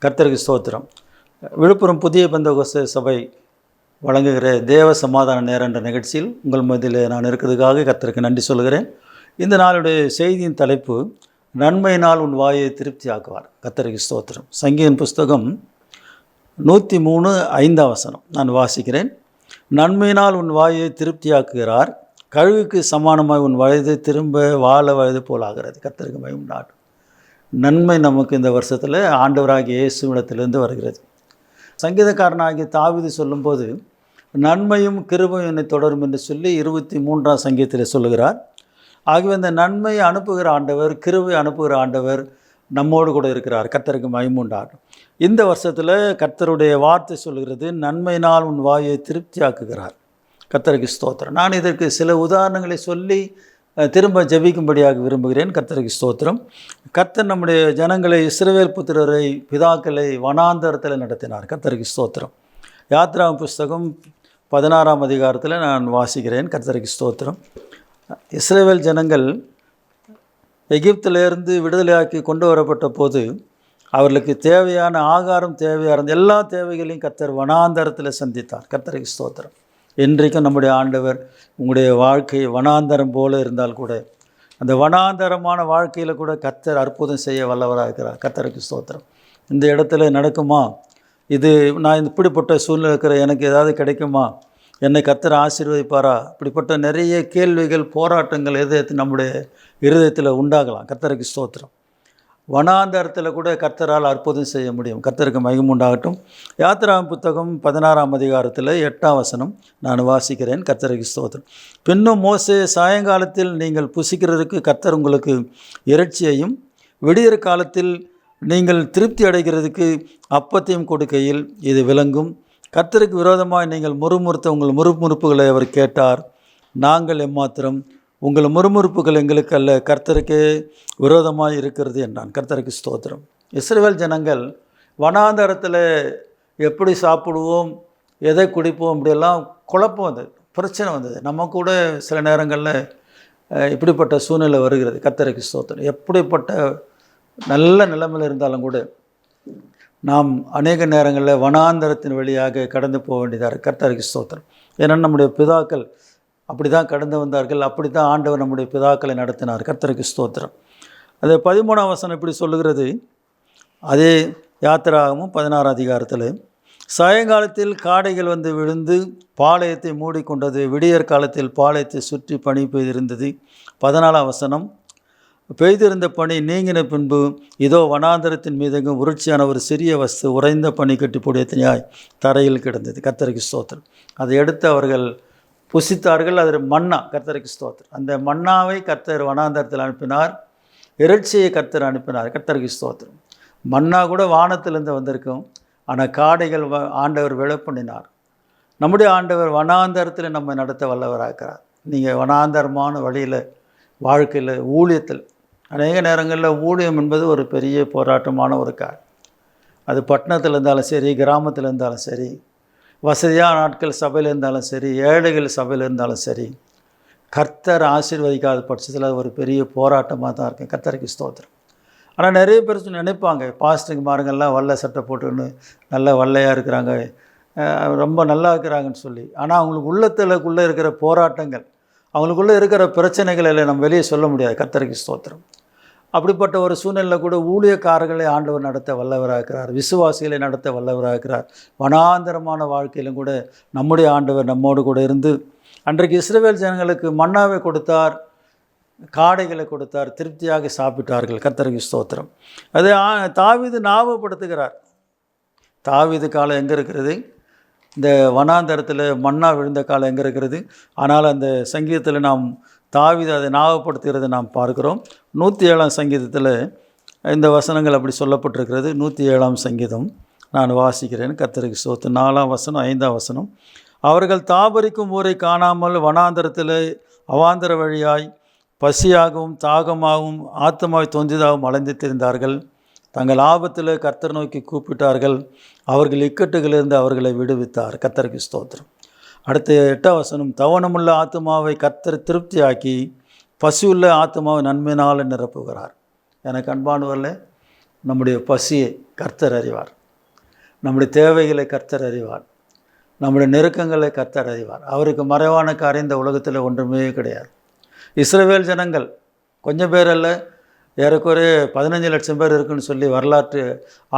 கர்த்தருக்கு ஸ்தோத்திரம். விழுப்புரம் புதிய பெந்தகோஸ்தே சபை வழங்குகிற தேவ சமாதான நேரம் என்ற நிகழ்ச்சியில் உங்கள் மத்தியில் நான் இருக்கிறதுக்காக கர்த்தருக்கு நன்றி சொல்கிறேன். இந்த நாளுடைய செய்தியின் தலைப்பு, நன்மையினால் உன் வாயை திருப்தி ஆக்குவார். கர்த்தருக்கு ஸ்தோத்திரம். சங்கீதம் புஸ்தகம் 103:5 நான் வாசிக்கிறேன். நன்மையினால் உன் வாயை திருப்தியாக்குகிறார், கழுகுக்கு சமானமாய் உன் வயது திரும்ப வாழ வயது போல் ஆகிறது. கர்த்தருக்கு மகிமை உண்டாகட்டும். நன்மை நமக்கு இந்த வருஷத்தில் ஆண்டவராகிய இயேசுவிடத்திலிருந்து வருகிறது. சங்கீதக்காரனாகிய தாவீது சொல்லும்போது, நன்மையும் கிருபையும் என்னை தொடரும் என்று சொல்லி 23ஆம் சங்கீதத்தில் சொல்லுகிறார். ஆகவே இந்த நன்மையை அனுப்புகிற ஆண்டவர், கிருபை அனுப்புகிற ஆண்டவர் நம்மோடு கூட இருக்கிறார். கர்த்தருக்கு மகிமை உண்டாகட்டும். இந்த வருஷத்தில் கர்த்தருடைய வார்த்தை சொல்கிறது, நன்மையினால் உன் வாயை திருப்தியாக்குகிறார். கர்த்தருக்கு ஸ்தோத்திரம். நான் இதற்கு சில உதாரணங்களை சொல்லி திரும்ப ஜெபிக்கும்படியாக விரும்புகிறேன். கர்த்தருக்கு ஸ்தோத்திரம். கர்த்தர் நம்முடைய ஜனங்களை, இஸ்ரவேல் புத்திரரை, பிதாக்களை வனாந்தரத்தில் நடத்தினார். கர்த்தருக்கு ஸ்தோத்திரம். யாத்ராம் புஸ்தகம் 16ஆம் அதிகாரத்தில் நான் வாசிக்கிறேன். கர்த்தருக்கு ஸ்தோத்திரம். இஸ்ரவேல் ஜனங்கள் எகிப்திலிருந்து விடுதலையாக்கி கொண்டு வரப்பட்ட போது அவர்களுக்கு தேவையான ஆகாரம், தேவையான எல்லா தேவைகளையும் கர்த்தர் வனாந்தரத்தில் சந்தித்தார். கர்த்தருக்கு ஸ்தோத்திரம். இன்றைக்கும் நம்முடைய ஆண்டவர் உங்களுடைய வாழ்க்கை வனாந்தரம் போல இருந்தால் கூட, அந்த வனாந்தரமான வாழ்க்கையில் கூட கர்த்தர் அற்புதம் செய்ய வல்லவராக இருக்கிறார். கர்த்தருக்கு ஸ்தோத்திரம். இந்த இடத்துல நடக்குமா, இது நான் இப்படிப்பட்ட சூழ்நிலை இருக்கிற, எனக்கு ஏதாவது கிடைக்குமா, என்னை கர்த்தர் ஆசீர்வதிப்பாரா, இப்படிப்பட்ட நிறைய கேள்விகள், போராட்டங்கள் நம்முடைய இருதயத்தில் உண்டாகலாம். கர்த்தருக்கு ஸ்தோத்திரம். வனாந்தரத்தில் கூட கர்த்தரால் அற்புதம் செய்ய முடியும். கர்த்தருக்கு மகிமை உண்டாகட்டும். யாத்திராம் புத்தகம் 16ஆம் அதிகாரத்தில் 8 நான் வாசிக்கிறேன். கர்த்தருக்கு ஸ்தோத்திரம். பின்னும் மோசே, சாயங்காலத்தில் நீங்கள் புசிக்கிறதுக்கு கர்த்தர் உங்களுக்கு இறைச்சியையும், விடியற் காலத்தில் நீங்கள் திருப்தி அடைகிறதுக்கு அப்பத்தையும் கொடுக்கையில் இது விளங்கும். கர்த்தருக்கு விரோதமாக நீங்கள் முறுமுறுத்த உங்கள் முறுமுறுப்புகளை அவர் கேட்டார். நாங்கள் எம்மாத்திரம், உங்கள் முறுமுறுப்புகள் எங்களுக்கு அல்ல, கர்த்தருக்கே விரோதமாக இருக்கிறது என்றான். கர்த்தருக்கு ஸ்தோத்திரம். இஸ்ரவேல் ஜனங்கள் வனாந்தரத்தில் எப்படி சாப்பிடுவோம், எதை குடிப்போம், இப்படியெல்லாம் குழப்பம் வந்தது, பிரச்சனை வந்தது. நம்ம கூட சில நேரங்களில் இப்படிப்பட்ட சூழ்நிலை வருகிறது. கர்த்தருக்கு ஸ்தோத்திரம். எப்படிப்பட்ட நல்ல நிலைமையில் இருந்தாலும் கூட நாம் அநேக நேரங்களில் வனாந்தரத்தின் வழியாக கடந்து போக வேண்டியதாக. கர்த்தருக்கு ஸ்தோத்திரம். ஏன்னா நம்முடைய பிதாக்கள் அப்படி தான் கடந்து வந்தார்கள். அப்படி தான் ஆண்டவர் நம்முடைய பிதாக்களை நடத்தினார். கர்த்தருக்கு ஸ்தோத்திரம். அது 13ஆம் இப்படி சொல்லுகிறது. அதே யாத்திராகமும் 16ஆம் அதிகாரத்தில், சாயங்காலத்தில் காடைகள் வந்து விழுந்து பாளையத்தை மூடிக்கொண்டது, விடியற் காலத்தில் பாளையத்தை சுற்றி பனி பெய்திருந்தது. 14ஆம், பெய்திருந்த பனி நீங்கின பின்பு இதோ வனாந்தரத்தின் மீதெங்கும் உருட்சியான ஒரு சிறிய வஸ்து உறைந்த பனி கட்டி புடையத்தினாய் தரையில் கிடந்தது. கர்த்தருக்கு ஸ்தோத்திரம். அதை எடுத்து அவர்கள் புசித்தார்கள். அது மன்னா. கர்த்தருக்கு ஸ்தோத்திரம். அந்த மன்னாவை கர்த்தர் வனாந்தரத்தில் அனுப்பினார். இறைச்சியை கர்த்தர் அனுப்பினார். கர்த்தருக்கு ஸ்தோத்திரம். மன்னா கூட வானத்திலிருந்து வந்திருக்கும். ஆனால் காடைகள் ஆண்டவர் விழப்பண்ணினார். நம்முடைய ஆண்டவர் வனாந்தரத்தில் நம்ம நடத்த வல்லவராகிறார். நீங்கள் வனாந்தரமான வழியில், வாழ்க்கையில், ஊழியத்தில், அநேக நேரங்களில் ஊழியம் என்பது ஒரு பெரிய போராட்டமான ஒரு காரியம். அது பட்டணத்தில் இருந்தாலும் சரி, கிராமத்தில் இருந்தாலும் சரி, வசதியான நாட்கள் சபையில் இருந்தாலும் சரி, ஏழைகள் சபையில் இருந்தாலும் சரி, கர்த்தர் ஆசீர்வதிக்காத பட்சத்தில் அது ஒரு பெரிய போராட்டமாக தான் இருக்குது. கர்த்தருக்கு ஸ்தோத்திரம். ஆனால் நிறைய பேர் நினைப்பாங்க, பாஸ்டருங்க மாருங்கள்லாம் வெள்ளை சட்டை போட்டுன்னு நல்ல வெள்ளையாக இருக்கிறாங்க, ரொம்ப நல்லா இருக்கிறாங்கன்னு சொல்லி. ஆனால் அவங்களுக்கு உள்ளத்துக்குள்ளே இருக்கிற போராட்டங்கள், அவங்களுக்குள்ளே இருக்கிற பிரச்சனைகளை நம்ம வெளியே சொல்ல முடியாது. கர்த்தருக்கு ஸ்தோத்திரம். அப்படிப்பட்ட ஒரு சூழ்நிலையில் கூட ஊழியக்காரர்களை ஆண்டவர் நடத்த வல்லவராகிறார். விசுவாசிகளை நடத்த வல்லவராகிறார். வனாந்தரமான வாழ்க்கையிலும் கூட நம்முடைய ஆண்டவர் நம்மோடு கூட இருந்து, அன்றைக்கு இஸ்ரவேல் ஜனங்களுக்கு மன்னாவை கொடுத்தார், காடைகளை கொடுத்தார், திருப்தியாக சாப்பிட்டார்கள். கர்த்தருக்கு ஸ்தோத்திரம். அதை தாவீது ஞாபகப்படுத்துகிறார். தாவீது காலம் எங்கே இருக்கிறது? இந்த வனாந்தரத்தில் மன்னா விழுந்த காலம் எங்கே இருக்கிறது? ஆனால் அந்த சங்கீதத்தில் நாம் தாவீது அதை ஞாபகப்படுத்துகிறதை நாம் பார்க்கிறோம். 107ஆம் சங்கீதத்தில் இந்த வசனங்கள் அப்படி சொல்லப்பட்டிருக்கிறது. 107ஆம் சங்கீதம் நான் வாசிக்கிறேன். கர்த்தருக்கு ஸ்தோத்திரம். 4ஆம், 5ஆம். அவர்கள் தாபரிக்கும் ஊரை காணாமல் வனாந்தரத்தில் அவாந்தர வழியாய் பசியாகவும் தாகமாகவும் ஆத்மாவை தொந்திதாகவும் அலைந்து திரிந்தார்கள். தங்கள் ஆபத்தில் கர்த்தர் நோக்கி கூப்பிட்டார்கள். அவர்கள் இக்கட்டுகளிலிருந்து அவர்களை விடுவித்தார். கர்த்தருக்கு ஸ்தோத்திரம். அடுத்த 8ஆம், தவணமுள்ள ஆத்மாவை கர்த்தர் திருப்தியாக்கி பசியுள்ள ஆத்மாவை நன்மையினால் நிரப்புகிறார். எனக்கு அன்பானவர்களே, நம்முடைய பசியை கர்த்தர் அறிவார், நம்முடைய தேவைகளை கர்த்தர் அறிவார், நம்முடைய நெருக்கங்களை கர்த்தர் அறிவார். அவருக்கு மறைவான காரியம் இந்த உலகத்தில் ஒன்றுமே கிடையாது. இஸ்ரவேல் ஜனங்கள் கொஞ்சம் பேர் அல்ல, ஏறக்குறைய 15 லட்சம் பேர் இருக்குன்னு சொல்லி வரலாற்று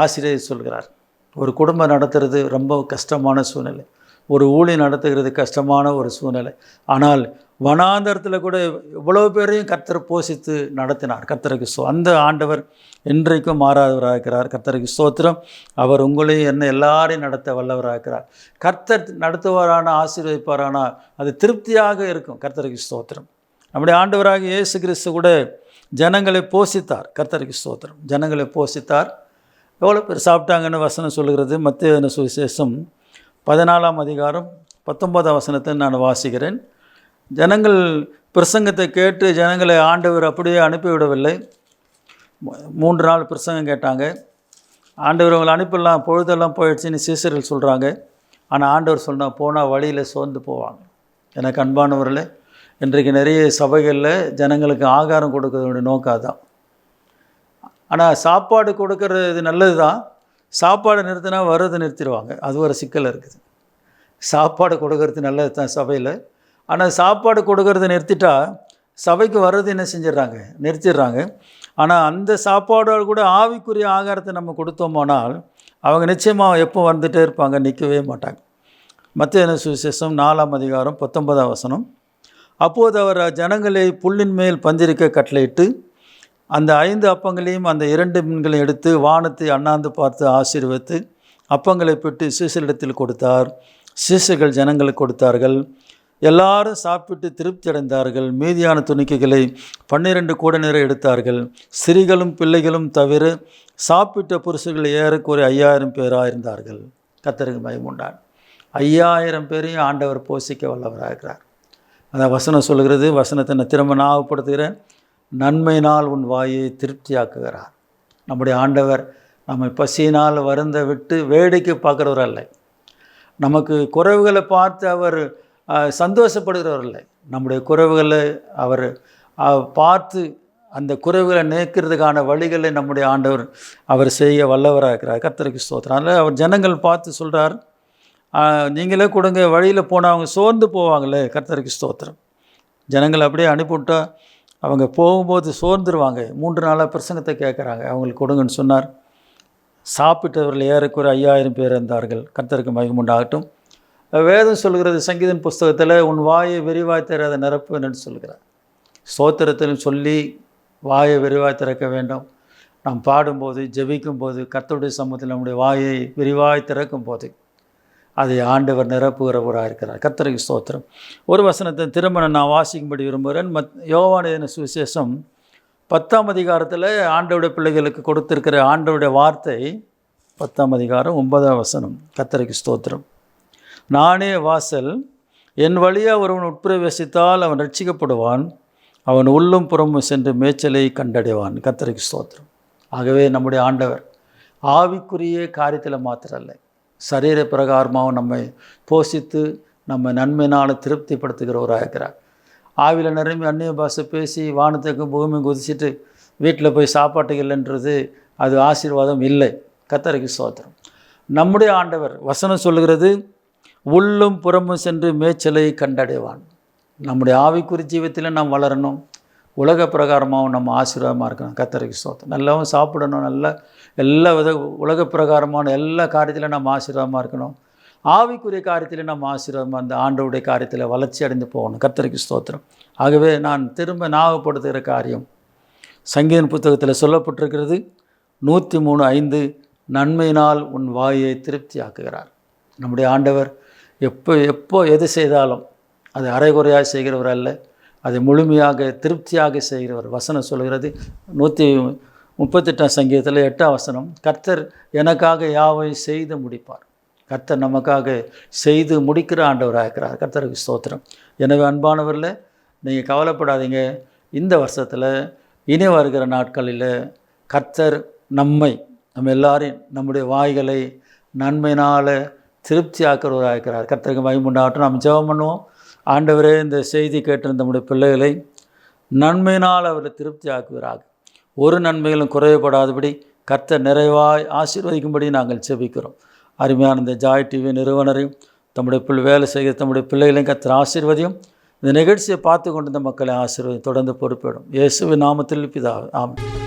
ஆசிரியர் சொல்கிறார். ஒரு குடும்பம் நடத்துறது ரொம்ப கஷ்டமான சூழ்நிலை, ஒரு ஊழி நடத்துகிறது கஷ்டமான ஒரு சூழ்நிலை. ஆனால் வனாந்தரத்தில் கூட இவ்வளோ பேரையும் கர்த்தர் போஷித்து நடத்தினார். கர்த்தருக்கு அந்த ஆண்டவர் இன்றைக்கும் மாறாதவராக இருக்கிறார். கர்த்தருக்கு ஸ்தோத்திரம். அவர் உங்களையும் என்ன எல்லாரையும் நடத்த வல்லவராக இருக்கிறார். கர்த்தர் நடத்துவாரான ஆசீர்வதிப்பாரானா அது திருப்தியாக இருக்கும். கர்த்தருக்கு ஸ்தோத்திரம். நம்முடைய ஆண்டவராக இயேசு கிறிஸ்து கூட ஜனங்களை போஷித்தார். கர்த்தருக்கு ஸ்தோத்திரம். ஜனங்களை போஷித்தார். எவ்வளோ பேர் சாப்பிட்டாங்கன்னு வசனம் சொல்லுகிறது. மத்தேயு சுவிசேஷம் 14ஆம் அதிகாரம் 19ஆம் வசனத்தை நான் வாசிக்கிறேன். ஜனங்கள் பிரசங்கத்தை கேட்டு ஜனங்களை ஆண்டவர் அப்படியே அனுப்பிவிடவில்லை. 3 நாள் பிரசங்கம் கேட்டாங்க. ஆண்டவர் அவங்களை அனுப்பிடலாம், பொழுதெல்லாம் போயிடுச்சுன்னு சீசர்கள் சொல்கிறாங்க. ஆனால் ஆண்டவர் சொன்னால் போனால் வழியில் சோர்ந்து போவாங்க. எனக்கு அன்பானவர்களே, இன்றைக்கு நிறைய சபைகளில் ஜனங்களுக்கு ஆகாரம் கொடுக்கறதுடைய நோக்கம் தான். ஆனால் சாப்பாடு கொடுக்கறது நல்லது தான். சாப்பாடு நிறுத்தினா வர்றது நிறுத்திடுவாங்க. அது ஒரு சிக்கல் இருக்குது. சாப்பாடு கொடுக்கறது நல்லது தான் சபையில். ஆனால் சாப்பாடு கொடுக்கறத நிறுத்திட்டா சபைக்கு வர்றது என்ன செஞ்சிடறாங்க, நிறுத்திடுறாங்க. ஆனால் அந்த சாப்பாடோடு கூட ஆவிக்குரிய ஆகாரத்தை நம்ம கொடுத்தோமானால் அவங்க நிச்சயமாக எப்போ வந்துகிட்டே இருப்பாங்க, நிற்கவே மாட்டாங்க. மத்தேயு சுவிசேஷம் 4ஆம் அதிகாரம் 19ஆம் வசனம். அப்போது அவர் ஜனங்களை புல்லின் மேல் பந்திருக்க கட்டளையிட்டு அந்த 5 அப்பங்களையும் அந்த 2 மீன்களையும் எடுத்து வானத்தை அண்ணாந்து பார்த்து ஆசீர்வதித்து அப்பங்களை பெற்று சீசரிடத்தில் கொடுத்தார். சீசர்கள் ஜனங்களுக்கு கொடுத்தார்கள். எல்லாரும் சாப்பிட்டு திருப்தி அடைந்தார்கள். மீதியான துணிக்கைகளை 12 கூட நிறைய எடுத்தார்கள். சிறிகளும் பிள்ளைகளும் தவிர சாப்பிட்ட புருஷர்கள் ஏறக்குறைய 5000 பேராக இருந்தார்கள். கர்த்தருக்கு மகிமை உண்டான். 5000 பேரையும் ஆண்டவர் போஷிக்க வல்லவராக இருக்கிறார். அந்த வசனம் சொல்கிறது. வசனத்தை நான் திரும்ப ஞாபகப்படுத்துகிறேன். நன்மையினால் உன் வாயை திருப்தியாக்குகிறார். நம்முடைய ஆண்டவர் நம்மை பசியினால் வருந்த விட்டு வேடிக்கை பார்க்குறவர் அல்ல. நமக்கு குறைவுகளை பார்த்து அவர் சந்தோஷப்படுகிறவர் இல்லை. நம்முடைய குறைவுகளை அவர் பார்த்து அந்த குறைவுகளை நீக்கிறதுக்கான வழிகளை நம்முடைய ஆண்டவர் அவர் செய்ய வல்லவராக இருக்கிறார். கர்த்தருக்கு ஸ்தோத்திரம். அதனால் அவர் ஜனங்கள் பார்த்து சொல்கிறார், நீங்களே கொடுங்க, வழியில் போனால் அவங்க சோர்ந்து போவாங்களே. கர்த்தருக்கு ஸ்தோத்திரம். ஜனங்கள் அப்படியே அனுப்பிவிட்டா அவங்க போகும்போது சோர்ந்துருவாங்க. 3 நாளாக பிரசங்கத்தை கேட்குறாங்க, அவங்களுக்கு கொடுங்கன்னு சொன்னார். சாப்பிட்டவர்கள் ஏறக்குறைய 5000 பேர் இருந்தார்கள். கர்த்தருக்கு மகிமை உண்டாகட்டும். வேதம் சொல்கிறது சங்கீதம் புஸ்தகத்தில் உன் வாயை விரிவாய் திறத நிரப்புன்னு சொல்கிறார். ஸ்தோத்திரத்திலும் சொல்லி வாயை விரிவாய் திறக்க வேண்டும். நாம் பாடும்போது ஜெபிக்கும்போது கர்த்தருடைய சமூகத்தில் நம்முடைய வாயை விரிவாய் திறக்கும் போது அதை ஆண்டவர் நிரப்புகிறவராக இருக்கிறார். கர்த்தருக்கு ஸ்தோத்திரம். ஒரு வசனத்தை திரும்ப நான் வாசிக்கும்படி விரும்புகிறேன். யோவான் சுவிசேஷம் 10ஆம் அதிகாரத்தில் ஆண்டவருடைய பிள்ளைகளுக்கு கொடுத்திருக்கிற ஆண்டவருடைய வார்த்தை 10ஆம் அதிகாரம் 9ஆம் வசனம். கர்த்தருக்கு ஸ்தோத்திரம். நானே வாசல், என் வழியாக ஒருவன் உட்பிரவேசித்தால் அவன் ரட்சிக்கப்படுவான், அவன் உள்ளும் புறமும் சென்று மேய்ச்சலை கண்டடைவான். கர்த்தருக்கு ஸ்தோத்திரம். ஆகவே நம்முடைய ஆண்டவர் ஆவிக்குரிய காரியத்தில் மாத்திரல்ல, சரீர பிரகாரமாகவும் நம்மை போஷித்து நம்ம நன்மையினால் திருப்திப்படுத்துகிறவராக இருக்கிறார். ஆவியில் நிரம்பி அந்நிய பாஷை பேசி வானத்துக்கு பூமியும் குதிச்சுட்டு வீட்டில் போய் சாப்பாட்டுக்கு இல்லைன்றது அது ஆசீர்வாதம் இல்லை. கர்த்தருக்கு ஸ்தோத்திரம். நம்முடைய ஆண்டவர் வசனம் சொல்லுகிறது, உள்ளும் புறமும் சென்று மேய்ச்சலை கண்டடைவான். நம்முடைய ஆவிக்குறி ஜீவத்தில் நாம் வளரணும், உலக பிரகாரமாகவும் நம்ம ஆசீர்வாதமாக இருக்கணும். கர்த்தருக்கு ஸ்தோத்திரம். நல்லாவும் சாப்பிடணும், நல்ல எல்லா வித உலக பிரகாரமான எல்லா காரியத்திலும் நம்ம ஆசீர்வாதமாக இருக்கணும். ஆவிக்குரிய காரியத்தில் நம்ம ஆசீர்வாதமாக அந்த ஆண்டவருடைய காரியத்தில் வளர்ச்சி அடைந்து போகணும். கர்த்தருக்கு ஸ்தோத்திரம். ஆகவே நான் திரும்ப ஞாபகப்படுத்துகிற காரியம் சங்கீதம் புத்தகத்தில் சொல்லப்பட்டிருக்கிறது. 103:5 நன்மையினால் உன் வாயை திருப்தியாக்குகிறார். நம்முடைய ஆண்டவர் எப்போ எது செய்தாலும் அது அரைகுறையாக செய்கிறவர் அல்ல, அதை முழுமையாக திருப்தியாக செய்கிறவர். வசனம் சொல்கிறது 138ஆம் சங்கீதத்தில் 8ஆம் வசனம், கர்த்தர் எனக்காக யாவை செய்து முடிப்பார். கர்த்தர் நமக்காக செய்து முடிக்கிற ஆண்டவராக இருக்கிறார். கர்த்தருக்கு ஸ்தோத்திரம். எனவே அன்பானவரில் நீங்கள் கவலைப்படாதீங்க. இந்த வருஷத்தில் இனி வருகிற நாட்களில் கர்த்தர் நம்ம எல்லாரையும் நம்முடைய வாய்களை நன்மையினால் திருப்தி ஆக்கிறவராக இருக்கிறார். கர்த்தருக்கு மகிமை உண்டாகட்டும். நாம் ஜெபம் பண்ணுவோம். ஆண்டவரே, இந்த செய்தி கேட்டிருந்த நம்முடைய பிள்ளைகளை நன்மையினால் அவரை திருப்தி ஆக்குவீராக. ஒரு நன்மைகளும் குறைவுபடாதபடி கர்த்தர் நிறைவாய் ஆசீர்வதிக்கும்படி நாங்கள் செபிக்கிறோம். அருமையான இந்த ஜாய் டிவி நிறுவனரையும் தம்முடைய வேலை செய்கிற தம்முடைய பிள்ளைகளையும் கர்த்தர் ஆசீர்வதியும். இந்த நிகழ்ச்சியை பார்த்து கொண்டு இந்த மக்களை ஆசீர்வதி தொடர்ந்து பொறுப்பிடும். இயேசுவின் நாமத்தில் பிதாவே, ஆமென்.